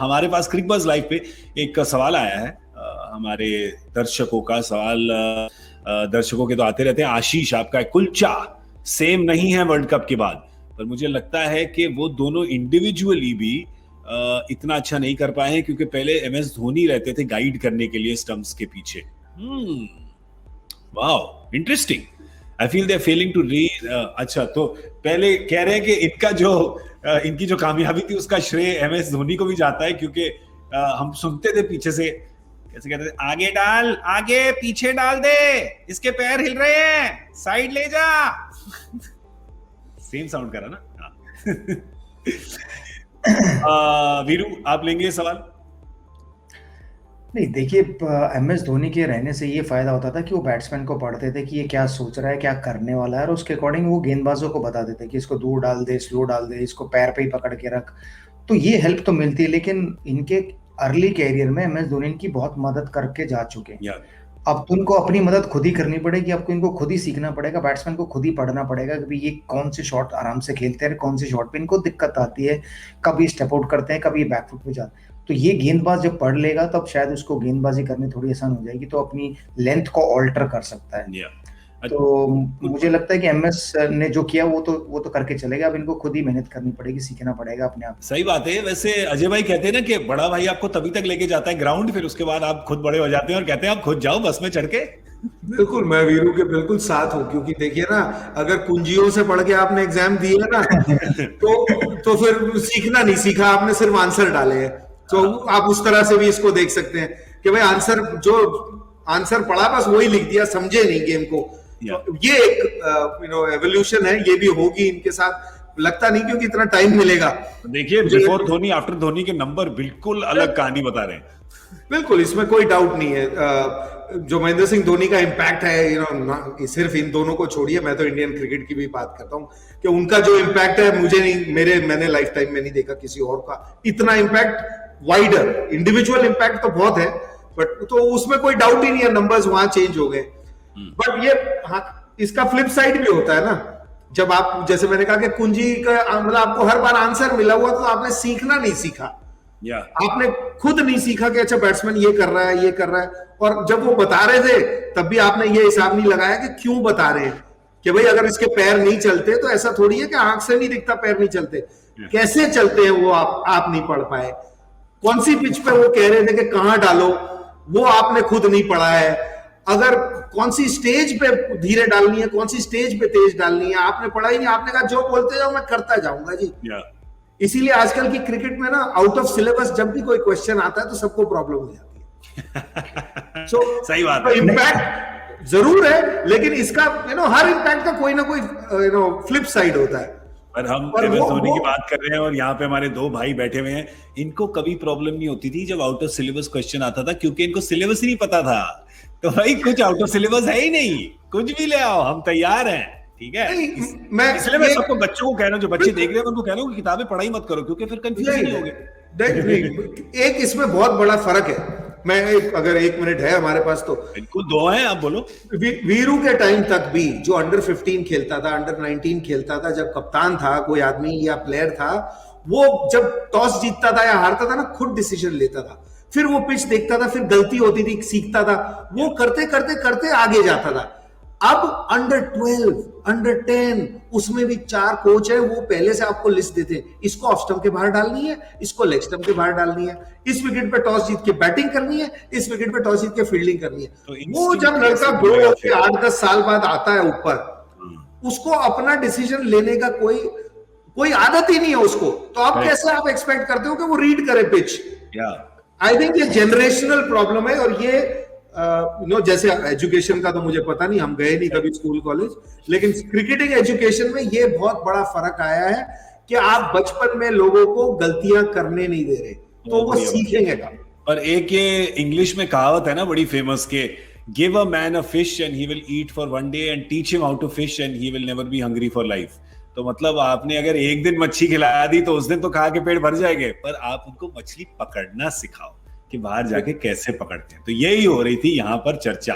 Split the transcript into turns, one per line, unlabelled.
हमारे पास Cricbuzz live पे एक सवाल आया है, हमारे दर्शकों का सवाल। दर्शकों के तो आते रहते हैं। आशीष, आपका कुलचा सेम नहीं है वर्ल्ड कप के बाद, पर मुझे लगता है कि वो दोनों इंडिविजुअली भी इतना अच्छा नहीं कर पाए हैं, क्योंकि पहले एमएस धोनी रहते थे गाइड करने के लिए स्टंप्स के पीछे। Wow, interesting. I feel they are failing to read. अच्छा, तो पहले कह रहे हैं कि इनकी जो कामयाबी थी उसका श्रेय एमएस धोनी को भी जाता है, क्योंकि हम सुनते थे पीछे से, कैसे कहते थे, आगे डाल, आगे पीछे डाल दे, इसके पैर हिल रहे हैं, साइड ले जा। सेम साउंड करा ना। वीरू, आप लेंगे सवाल?
नहीं, देखिए, एमएस धोनी के रहने से ये फायदा होता था कि वो बैट्समैन को पढ़ते थे कि ये क्या सोच रहा है, क्या करने वाला है, और उसके अकॉर्डिंग वो गेंदबाजों को बता देते कि इसको दूर डाल दे, स्लो डाल दे, इसको पैर पे ही पकड़ के रख। तो ये हेल्प तो मिलती है, लेकिन इनके अर्ली कैरियर में एमएस धोनी इनकी बहुत मदद करके जा चुके हैं। अब तो इनको अपनी मदद खुद ही करनी पड़ेगी, आपको इनको खुद ही सीखना पड़ेगा, बैट्समैन को खुद ही पढ़ना पड़ेगा कि ये कौन से शॉट आराम से खेलते हैं, कौन से शॉट पे इनको दिक्कत आती है, कभी स्टेप आउट करते हैं, कभी बैकफुट पे जाते हैं। तो ये गेंदबाज जब पढ़ लेगा तब शायद उसको गेंदबाजी करनी थोड़ी आसान हो जाएगी, तो अपनी लेंथ को ऑल्टर कर सकता है। तो मुझे लगता है कि एमएस ने जो किया वो तो करके चलेगा। अब इनको खुद ही मेहनत करनी पड़ेगी, सीखना पड़ेगा अपने आप।
सही बात है। वैसे अजय भाई कहते हैं ना कि बड़ा भाई आपको तभी तक लेके जाता है ग्राउंड, फिर उसके बाद आप खुद बड़े हो जाते हैं और कहते हैं आप खुद जाओ बस में चढ़ के।
बिल्कुल, मैं वीरू के बिल्कुल साथ हूँ, क्योंकि देखिए ना, अगर कुंजियों से पढ़ के आपने एग्जाम दिए ना तो फिर सीखना नहीं सीखा आपने, सिर्फ आंसर डाले हैं। तो आप उस तरह से भी इसको देख सकते हैं कि भाई आंसर पढ़ा, बस वही लिख दिया, समझे नहीं गेम को। तो ये एक एवोल्यूशन है, ये भी होगी इनके साथ, लगता नहीं क्योंकि इतना टाइम मिलेगा।
देखिए, बिफोर धोनी आफ्टर धोनी के नंबर बिल्कुल अलग कहानी बता रहे हैं।
बिल्कुल, इसमें कोई डाउट नहीं है। जो महेंद्र सिंह धोनी का इम्पैक्ट है, सिर्फ इन दोनों को छोड़िए, मैं तो इंडियन क्रिकेट की भी बात करता हूँ कि उनका जो इम्पैक्ट है, मैंने लाइफ टाइम में नहीं देखा किसी और का इतना इम्पैक्ट। वाइडर इंडिविजुअल इम्पैक्ट तो बहुत है, बट तो उसमें कोई डाउट ही नहीं है, नंबर्स वहां चेंज हो गए। बट ये इसका फ्लिप साइड भी होता है ना, जब आप, जैसे मैंने कहा कि कुंजी का मतलब आपको हर बार आंसर मिला हुआ, तो आपने सीखना नहीं सीखा। आपने खुद नहीं सीखा कि अच्छा बैट्समैन ये कर रहा है, ये कर रहा है, और जब वो बता रहे थे तब भी आपने ये हिसाब नहीं लगाया कि क्यों बता रहे हैं, कि भाई अगर इसके पैर नहीं चलते तो ऐसा थोड़ी है कि आंख से नहीं दिखता पैर नहीं चलते, कैसे चलते हैं वो आप नहीं पढ़ पाए। कौन सी पिच पे वो कह रहे थे कि कहां डालो, वो आपने खुद नहीं पढ़ा है। अगर कौन सी स्टेज पे धीरे डालनी है, कौन सी स्टेज पे तेज डालनी है, आपने पढ़ा ही नहीं। आपने कहा जो बोलते जाओ मैं करता जाऊंगा जी। इसीलिए आजकल की क्रिकेट में ना, आउट ऑफ सिलेबस जब भी कोई क्वेश्चन आता है तो सबको प्रॉब्लम हो जाती है।
सही बात
है। इम्पैक्ट जरूर है, लेकिन इसका हर इम्पैक्ट का कोई ना कोई फ्लिप साइड होता है।
पर हम एमएस धोनी की बात कर रहे हैं और यहाँ पे हमारे दो भाई बैठे हुए हैं, इनको कभी प्रॉब्लम नहीं होती थी जब आउट ऑफ सिलेबस क्वेश्चन आता था, क्योंकि इनको सिलेबस ही नहीं पता था। तो भाई कुछ आउट ऑफ सिलेबस है ही नहीं, कुछ भी ले आओ, हम तैयार हैं। ठीक है, इसलिए मैं सबको बच्चों को कह रहा हूँ, जो बच्चे देख रहे हैं उनको कह रहा हूँ कि किताबें पढ़ाई मत करो, क्योंकि फिर कंफ्यूजन नहीं होगी।
एक इसमें बहुत बड़ा फर्क है। अगर 1 मिनट है हमारे पास तो
बिल्कुल, 2 हैं, आप बोलो।
वीरू के टाइम तक भी जो अंडर 15 खेलता था, अंडर 19 खेलता था, जब कप्तान था कोई आदमी या प्लेयर था, वो जब टॉस जीतता था या हारता था ना, खुद डिसीजन लेता था, फिर वो पिच देखता था, फिर गलती होती थी सीखता था, वो करते करते करते आगे जाता था। अब अंडर 12, अंडर 10, उसमें भी 4 कोच है, वो पहले से आपको लिस्ट देते हैं, इसको ऑफ स्टंप के बाहर डालनी है, इसको लेग स्टंप के बाहर डालनी है, इस विकेट पे टॉस जीत के बैटिंग करनी है, इस विकेट पे टॉस जीत के फील्डिंग करनी है। तो वो जब लड़का ग्रो होकर 8-10 साल बाद आता है ऊपर, उसको अपना डिसीजन लेने का कोई आदत ही नहीं है उसको, तो आप कैसे आप एक्सपेक्ट करते हो कि वो रीड करे पिच? आई थिंक ये जनरेशनल प्रॉब्लम है। और ये जैसे एजुकेशन का तो मुझे पता नहीं, हम गए नहीं कभी स्कूल कॉलेज, लेकिन क्रिकेटिंग एजुकेशन में ये बहुत बड़ा फर्क आया है कि आप बचपन में लोगों को गलतियां करने नहीं दे रहे, तो वो सीखेंगे काम।
और एक ये इंग्लिश में कहावत है ना बड़ी फेमस, के give a man a fish and he will eat for 1 day and teach him how to fish and he will never be hungry for life. तो मतलब आपने अगर एक दिन मच्छी खिला दी तो उस दिन तो खा के पेट भर जाएंगे, पर आप उनको मछली पकड़ना सिखाओ कि बाहर जाके कैसे पकड़ते हैं। तो यही हो रही थी यहाँ पर चर्चा।